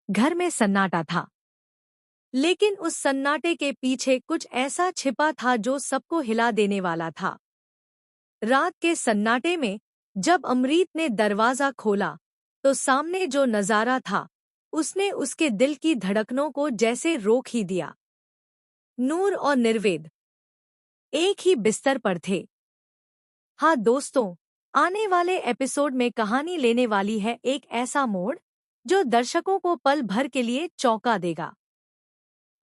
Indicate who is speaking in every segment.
Speaker 1: घर में सन्नाटा था, लेकिन उस सन्नाटे के पीछे कुछ ऐसा छिपा था जो सबको हिला देने वाला था। रात के सन्नाटे में जब अमृत ने दरवाजा खोला, तो सामने जो नजारा था उसने उसके दिल की धड़कनों को जैसे रोक ही दिया। नूर और निर्वेद एक ही बिस्तर पर थे। हाँ दोस्तों, आने वाले एपिसोड में कहानी लेने वाली है एक ऐसा मोड़ जो दर्शकों को पल भर के लिए चौंका देगा।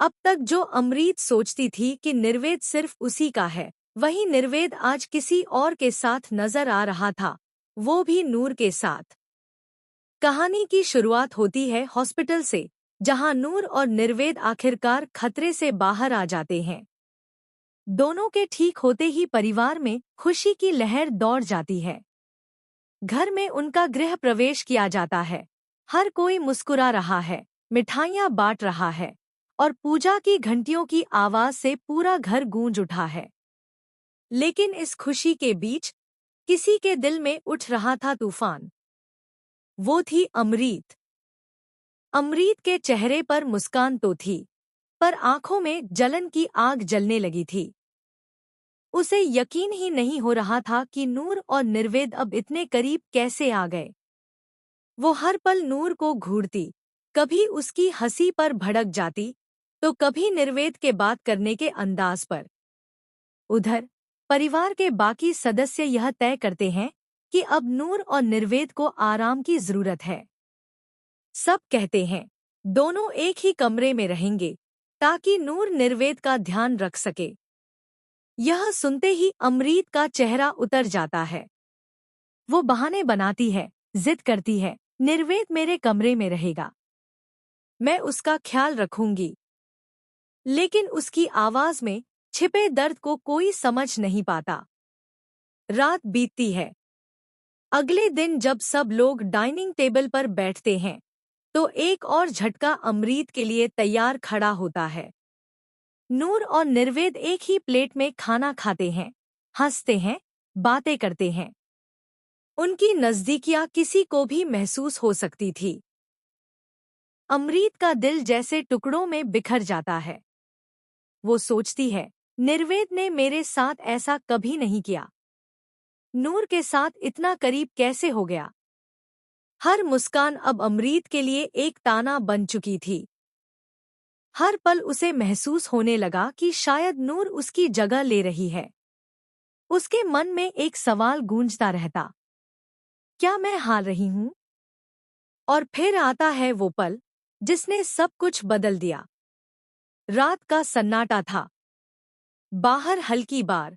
Speaker 1: अब तक जो अमृत सोचती थी कि निर्वेद सिर्फ उसी का है, वहीं निर्वेद आज किसी और के साथ नजर आ रहा था, वो भी नूर के साथ। कहानी की शुरुआत होती है हॉस्पिटल से, जहां नूर और निर्वेद आखिरकार खतरे से बाहर आ जाते हैं। दोनों के ठीक होते ही परिवार में खुशी की लहर दौड़ जाती है। घर में उनका गृह प्रवेश किया जाता है। हर कोई मुस्कुरा रहा है, मिठाइयाँ बांट रहा है और पूजा की घंटियों की आवाज से पूरा घर गूंज उठा है। लेकिन इस खुशी के बीच किसी के दिल में उठ रहा था तूफान। वो थी अमृत। अमृत के चेहरे पर मुस्कान तो थी, पर आंखों में जलन की आग जलने लगी थी। उसे यकीन ही नहीं हो रहा था कि नूर और निर्वेद अब इतने करीब कैसे आ गए। वो हर पल नूर को घूरती, कभी उसकी हंसी पर भड़क जाती, तो कभी निर्वेद के बात करने के अंदाज पर। उधर परिवार के बाकी सदस्य यह तय करते हैं कि अब नूर और निर्वेद को आराम की जरूरत है। सब कहते हैं दोनों एक ही कमरे में रहेंगे ताकि नूर निर्वेद का ध्यान रख सके। यह सुनते ही अमृत का चेहरा उतर जाता है। वो बहाने बनाती है, जिद करती है, निर्वेद मेरे कमरे में रहेगा, मैं उसका ख्याल रखूंगी। लेकिन उसकी आवाज में छिपे दर्द को कोई समझ नहीं पाता। रात बीतती है। अगले दिन जब सब लोग डाइनिंग टेबल पर बैठते हैं, तो एक और झटका अमृत के लिए तैयार खड़ा होता है। नूर और निर्वेद एक ही प्लेट में खाना खाते हैं, हंसते हैं, बातें करते हैं। उनकी नजदीकियां किसी को भी महसूस हो सकती थी। अमृत का दिल जैसे टुकड़ों में बिखर जाता है। वो सोचती है, निर्वेद ने मेरे साथ ऐसा कभी नहीं किया। नूर के साथ इतना करीब कैसे हो गया? हर मुस्कान अब अमृत के लिए एक ताना बन चुकी थी। हर पल उसे महसूस होने लगा कि शायद नूर उसकी जगह ले रही है। उसके मन में एक सवाल गूंजता रहता, क्या मैं हार रही हूं? और फिर आता है वो पल जिसने सब कुछ बदल दिया। रात का सन्नाटा था। बाहर हल्की बार